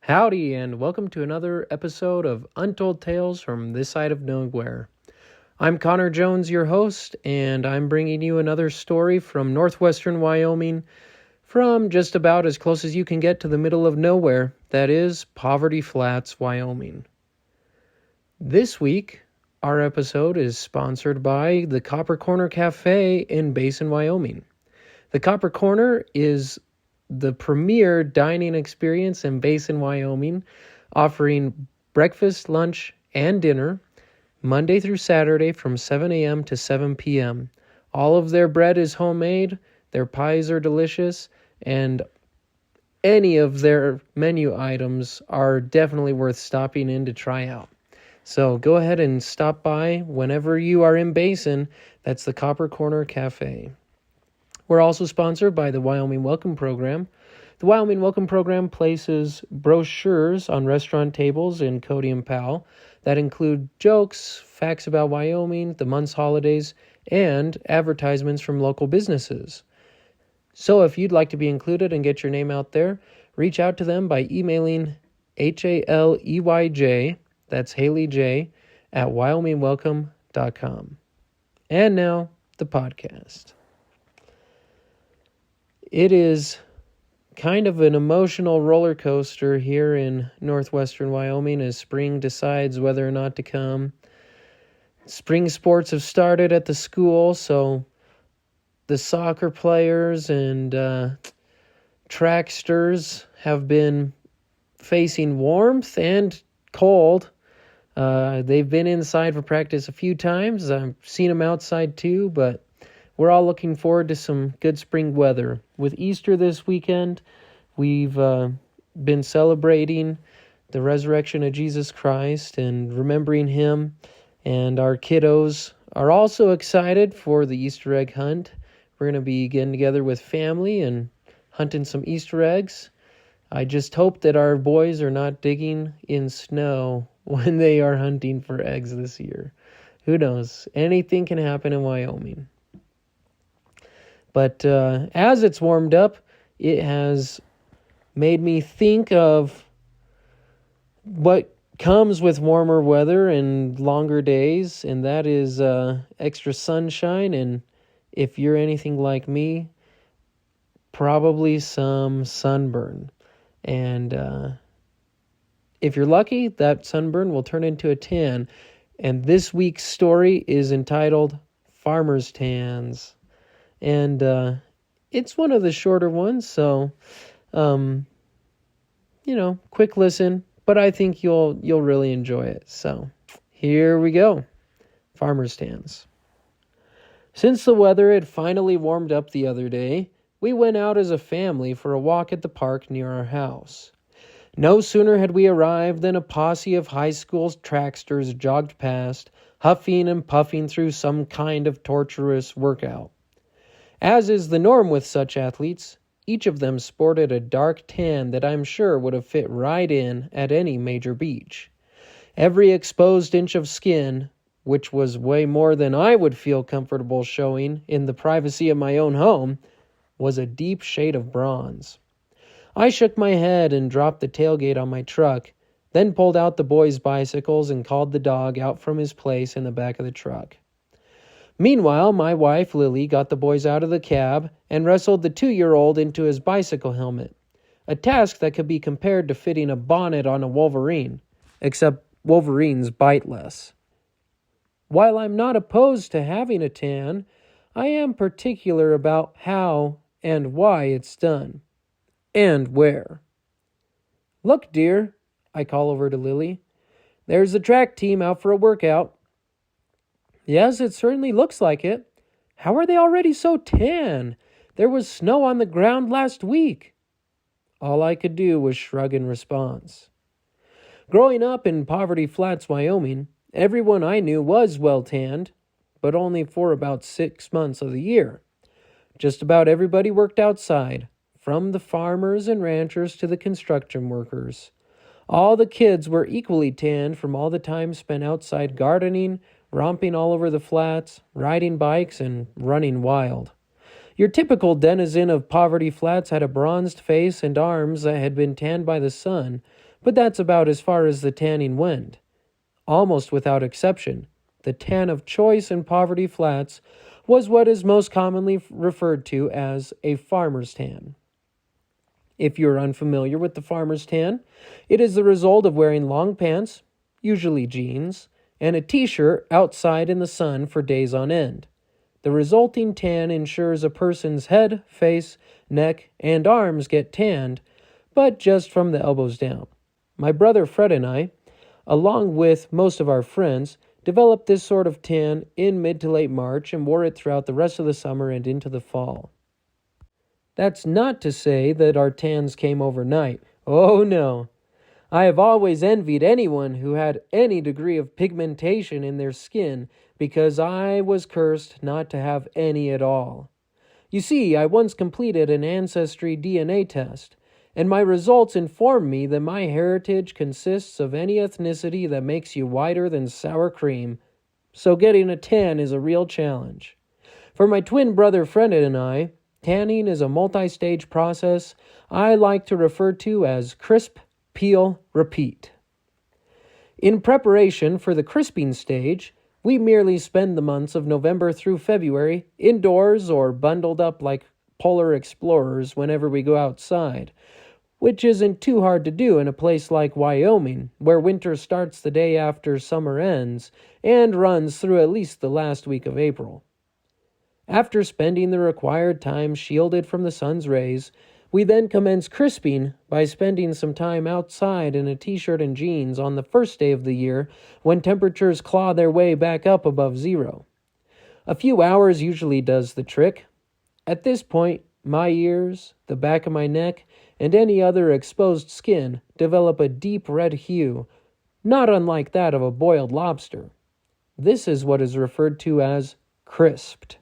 Howdy, and welcome to another episode of Untold Tales from this side of nowhere. I'm Connor Jones, your host, and I'm bringing you another story from northwestern Wyoming, from just about as close as you can get to the middle of nowhere, that is, Poverty Flats, Wyoming. This week, our episode is sponsored by the Copper Corner Cafe in Basin, Wyoming. The Copper Corner is the premier dining experience in Basin, Wyoming, offering breakfast, lunch, and dinner Monday through Saturday from 7 a.m. to 7 p.m. All of their bread is homemade, their pies are delicious, and any of their menu items are definitely worth stopping in to try out. So go ahead and stop by whenever you are in Basin. That's the Copper Corner Cafe. We're also sponsored by the Wyoming Welcome Program. The Wyoming Welcome Program places brochures on restaurant tables in Cody and Powell that include jokes, facts about Wyoming, the month's holidays, and advertisements from local businesses. So if you'd like to be included and get your name out there, reach out to them by emailing HALEYJ, that's Haley J, at wyomingwelcome.com. And now, the podcast. It is kind of an emotional roller coaster here in northwestern Wyoming as spring decides whether or not to come. Spring sports have started at the school, so the soccer players and tracksters have been facing warmth and cold. They've been inside for practice a few times. I've seen them outside too, but we're all looking forward to some good spring weather. With Easter this weekend, we've been celebrating the resurrection of Jesus Christ and remembering Him. And our kiddos are also excited for the Easter egg hunt. We're going to be getting together with family and hunting some Easter eggs. I just hope that our boys are not digging in snow when they are hunting for eggs this year. Who knows? Anything can happen in Wyoming. But as it's warmed up, it has made me think of what comes with warmer weather and longer days, and that is extra sunshine, and if you're anything like me, probably some sunburn. And if you're lucky, that sunburn will turn into a tan. And this week's story is entitled Farmer's Tans. And it's one of the shorter ones, so quick listen, but I think you'll really enjoy it. So here we go. Farmer's Tans. Since the weather had finally warmed up the other day, we went out as a family for a walk at the park near our house. No sooner had we arrived than a posse of high school tracksters jogged past, huffing and puffing through some kind of torturous workout. As is the norm with such athletes, each of them sported a dark tan that I'm sure would have fit right in at any major beach. Every exposed inch of skin, which was way more than I would feel comfortable showing in the privacy of my own home, was a deep shade of bronze. I shook my head and dropped the tailgate on my truck, then pulled out the boys' bicycles and called the dog out from his place in the back of the truck. Meanwhile, my wife, Lily, got the boys out of the cab and wrestled the 2-year-old into his bicycle helmet, a task that could be compared to fitting a bonnet on a wolverine, except wolverines bite less. While I'm not opposed to having a tan, I am particular about how and why it's done, and where. "Look, dear," I call over to Lily. "There's the track team out for a workout." "Yes, it certainly looks like it. How are they already so tan? There was snow on the ground last week." All I could do was shrug in response. Growing up in Poverty Flats, Wyoming, everyone I knew was well tanned, but only for about 6 months of the year. Just about everybody worked outside, from the farmers and ranchers to the construction workers. All the kids were equally tanned from all the time spent outside gardening, romping all over the flats, riding bikes, and running wild. Your typical denizen of Poverty Flats had a bronzed face and arms that had been tanned by the sun, but that's about as far as the tanning went. Almost without exception, the tan of choice in Poverty Flats was what is most commonly referred to as a farmer's tan. If you're unfamiliar with the farmer's tan, it is the result of wearing long pants, usually jeans, and a t-shirt outside in the sun for days on end. The resulting tan ensures a person's head, face, neck, and arms get tanned, but just from the elbows down. My brother Fred and I, along with most of our friends, developed this sort of tan in mid to late March and wore it throughout the rest of the summer and into the fall. That's not to say that our tans came overnight. Oh no. I have always envied anyone who had any degree of pigmentation in their skin because I was cursed not to have any at all. You see, I once completed an ancestry DNA test, and my results informed me that my heritage consists of any ethnicity that makes you whiter than sour cream, so getting a tan is a real challenge. For my twin brother Fred and I, tanning is a multi-stage process I like to refer to as crisp, peel, repeat. In preparation for the crisping stage, we merely spend the months of November through February indoors or bundled up like polar explorers whenever we go outside, which isn't too hard to do in a place like Wyoming, where winter starts the day after summer ends and runs through at least the last week of April. After spending the required time shielded from the sun's rays, we then commence crisping by spending some time outside in a t-shirt and jeans on the first day of the year when temperatures claw their way back up above zero. A few hours usually does the trick. At this point, my ears, the back of my neck, and any other exposed skin develop a deep red hue, not unlike that of a boiled lobster. This is what is referred to as crisped.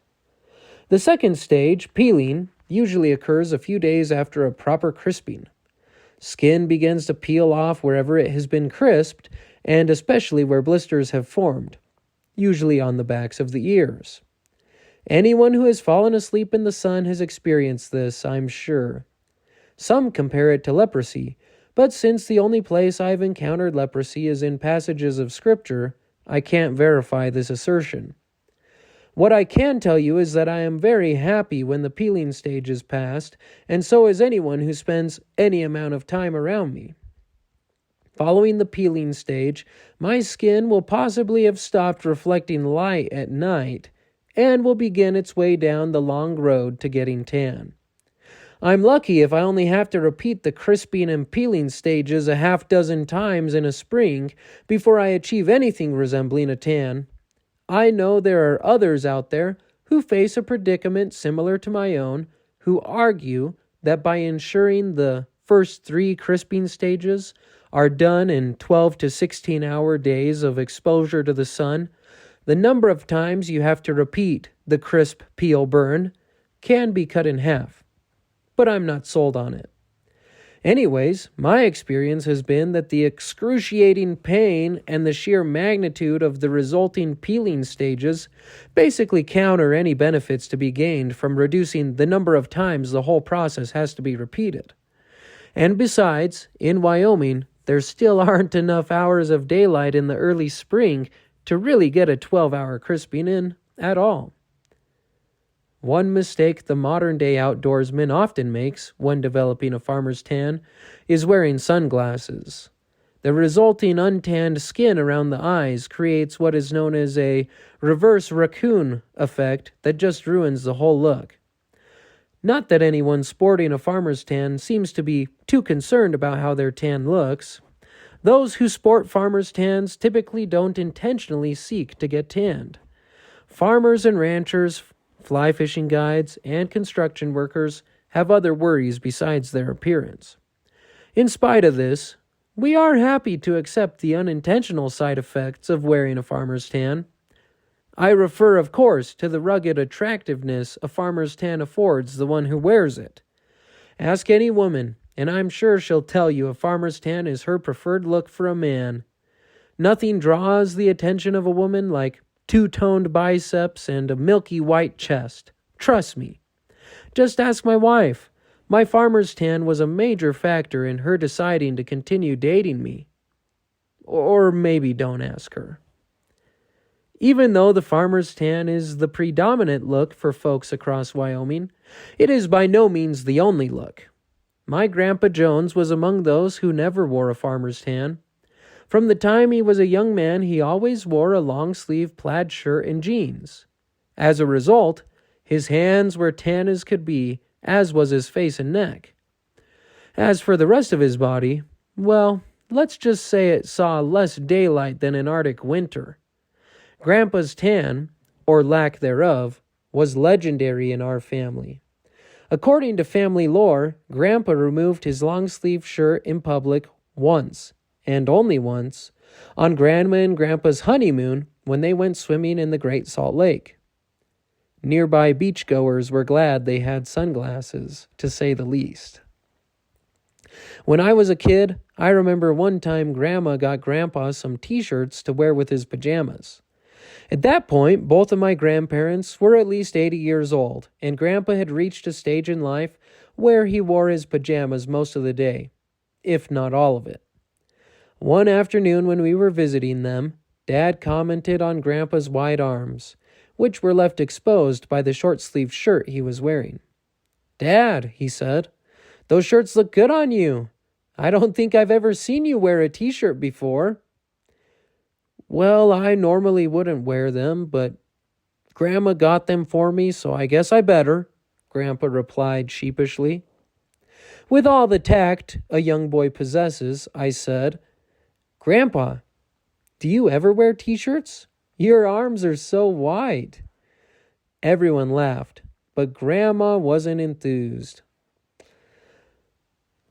The second stage, peeling, usually occurs a few days after a proper crisping. Skin begins to peel off wherever it has been crisped, and especially where blisters have formed, usually on the backs of the ears. Anyone who has fallen asleep in the sun has experienced this, I'm sure. Some compare it to leprosy, but since the only place I've encountered leprosy is in passages of Scripture, I can't verify this assertion. What I can tell you is that I am very happy when the peeling stage is past, and so is anyone who spends any amount of time around me. Following the peeling stage, my skin will possibly have stopped reflecting light at night and will begin its way down the long road to getting tan. I'm lucky if I only have to repeat the crisping and peeling stages a half dozen times in a spring before I achieve anything resembling a tan. I know there are others out there who face a predicament similar to my own, who argue that by ensuring the first 3 crisping stages are done in 12 to 16-hour days of exposure to the sun, the number of times you have to repeat the crisp, peel, burn can be cut in half. But I'm not sold on it. Anyways, my experience has been that the excruciating pain and the sheer magnitude of the resulting peeling stages basically counter any benefits to be gained from reducing the number of times the whole process has to be repeated. And besides, in Wyoming, there still aren't enough hours of daylight in the early spring to really get a 12-hour crisping in at all. One mistake the modern-day outdoorsman often makes when developing a farmer's tan is wearing sunglasses. The resulting untanned skin around the eyes creates what is known as a reverse raccoon effect that just ruins the whole look. Not that anyone sporting a farmer's tan seems to be too concerned about how their tan looks. Those who sport farmer's tans typically don't intentionally seek to get tanned. Farmers and ranchers, fly fishing guides, and construction workers have other worries besides their appearance. In spite of this, we are happy to accept the unintentional side effects of wearing a farmer's tan. I refer, of course, to the rugged attractiveness a farmer's tan affords the one who wears it. Ask any woman, and I'm sure she'll tell you a farmer's tan is her preferred look for a man. Nothing draws the attention of a woman like two-toned biceps and a milky white chest. Trust me. Just ask my wife. My farmer's tan was a major factor in her deciding to continue dating me. Or maybe don't ask her. Even though the farmer's tan is the predominant look for folks across Wyoming, it is by no means the only look. My Grandpa Jones was among those who never wore a farmer's tan. From the time he was a young man, he always wore a long-sleeve plaid shirt and jeans. As a result, his hands were tan as could be, as was his face and neck. As for the rest of his body, well, let's just say it saw less daylight than an Arctic winter. Grandpa's tan, or lack thereof, was legendary in our family. According to family lore, Grandpa removed his long-sleeve shirt in public once, and only once, on Grandma and Grandpa's honeymoon when they went swimming in the Great Salt Lake. Nearby beachgoers were glad they had sunglasses, to say the least. When I was a kid, I remember one time Grandma got Grandpa some t-shirts to wear with his pajamas. At that point, both of my grandparents were at least 80 years old, and Grandpa had reached a stage in life where he wore his pajamas most of the day, if not all of it. One afternoon when we were visiting them, Dad commented on Grandpa's wide arms, which were left exposed by the short-sleeved shirt he was wearing. "Dad," he said, "those shirts look good on you. I don't think I've ever seen you wear a t-shirt before." "Well, I normally wouldn't wear them, but Grandma got them for me, so I guess I better," Grandpa replied sheepishly. With all the tact a young boy possesses, I said, "Grandpa, do you ever wear t-shirts? Your arms are so wide." Everyone laughed, but Grandma wasn't enthused.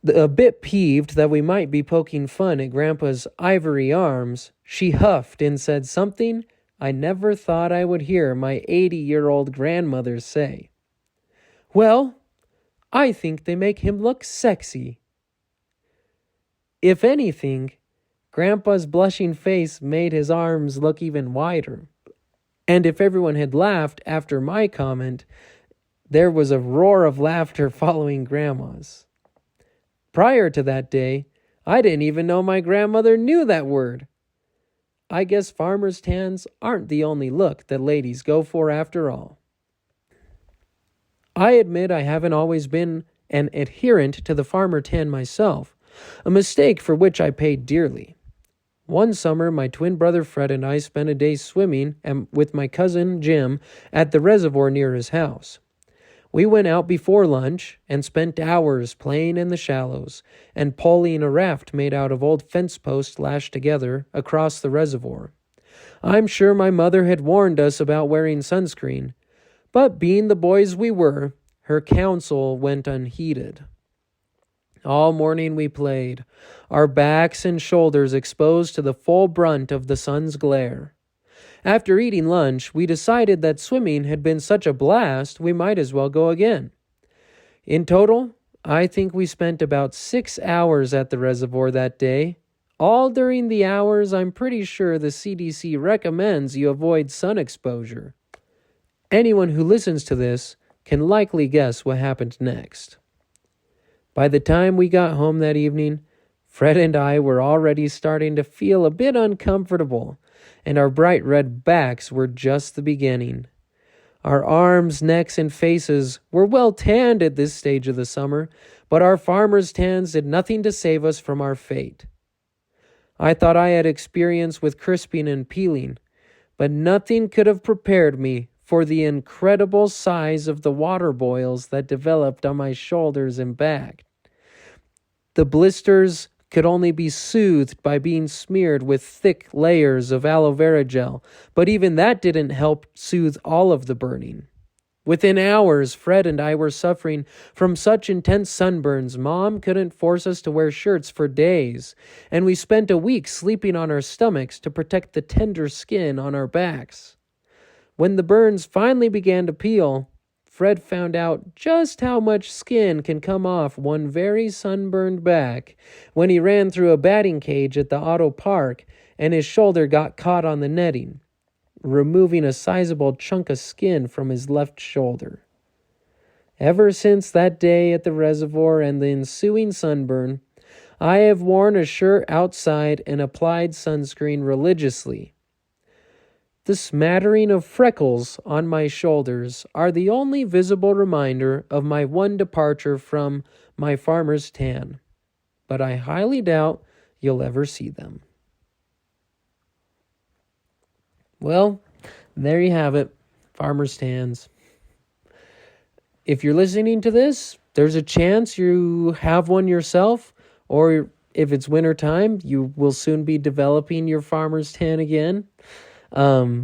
A bit peeved that we might be poking fun at Grandpa's ivory arms, she huffed and said something I never thought I would hear my 80-year-old grandmother say. "Well, I think they make him look sexy." If anything, Grandpa's blushing face made his arms look even wider. And if everyone had laughed after my comment, there was a roar of laughter following Grandma's. Prior to that day, I didn't even know my grandmother knew that word. I guess farmer's tans aren't the only look that ladies go for after all. I admit I haven't always been an adherent to the farmer tan myself, a mistake for which I paid dearly. One summer, my twin brother Fred and I spent a day swimming with my cousin Jim at the reservoir near his house. We went out before lunch and spent hours playing in the shallows and pulling a raft made out of old fence posts lashed together across the reservoir. I'm sure my mother had warned us about wearing sunscreen, but being the boys we were, her counsel went unheeded. All morning we played, our backs and shoulders exposed to the full brunt of the sun's glare. After eating lunch, we decided that swimming had been such a blast we might as well go again. In total, I think we spent about 6 hours at the reservoir that day, all during the hours I'm pretty sure the CDC recommends you avoid sun exposure. Anyone who listens to this can likely guess what happened next. By the time we got home that evening, Fred and I were already starting to feel a bit uncomfortable, and our bright red backs were just the beginning. Our arms, necks, and faces were well tanned at this stage of the summer, but our farmer's tans did nothing to save us from our fate. I thought I had experience with crisping and peeling, but nothing could have prepared me for the incredible size of the water boils that developed on my shoulders and back. The blisters could only be soothed by being smeared with thick layers of aloe vera gel, but even that didn't help soothe all of the burning. Within hours, Fred and I were suffering from such intense sunburns, Mom couldn't force us to wear shirts for days, and we spent a week sleeping on our stomachs to protect the tender skin on our backs. When the burns finally began to peel, Fred found out just how much skin can come off one very sunburned back when he ran through a batting cage at the auto park and his shoulder got caught on the netting, removing a sizable chunk of skin from his left shoulder. Ever since that day at the reservoir and the ensuing sunburn, I have worn a shirt outside and applied sunscreen religiously. The smattering of freckles on my shoulders are the only visible reminder of my one departure from my farmer's tan, but I highly doubt you'll ever see them. Well, there you have it, farmer's tans. If you're listening to this, there's a chance you have one yourself, or if it's winter time, you will soon be developing your farmer's tan again. I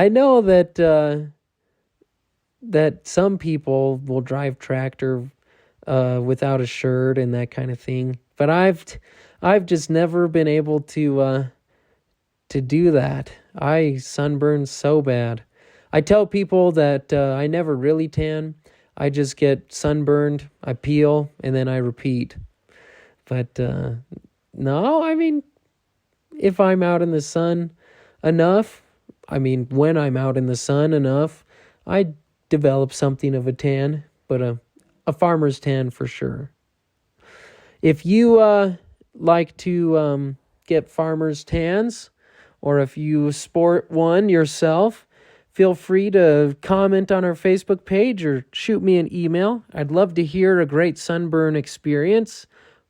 know that some people will drive tractor without a shirt and that kind of thing, but I've just never been able to do that. I sunburn so bad. I tell people that I never really tan. I just get sunburned, I peel, and then I repeat. But no, I mean, if I'm out in the sun enough, when I'm out in the sun enough, I develop something of a tan, but a farmer's tan for sure. If you like to get farmer's tans, or if you sport one yourself, feel free to comment on our Facebook page or shoot me an email. I'd love to hear a great sunburn experience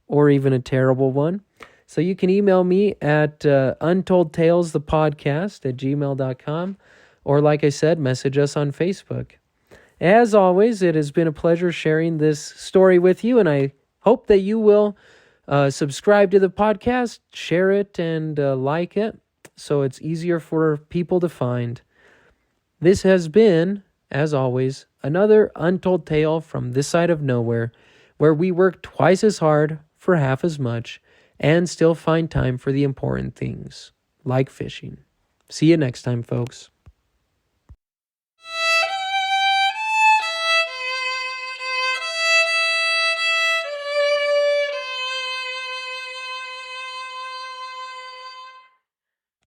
or even a terrible one. So you can email me at untoldtalesthepodcast@gmail.com, or like I said, message us on Facebook. As always, it has been a pleasure sharing this story with you, and I hope that you will subscribe to the podcast, share it, and like it, so it's easier for people to find. This has been, as always, another untold tale from this side of nowhere, where we work twice as hard for half as much and still find time for the important things, like fishing. See you next time, folks.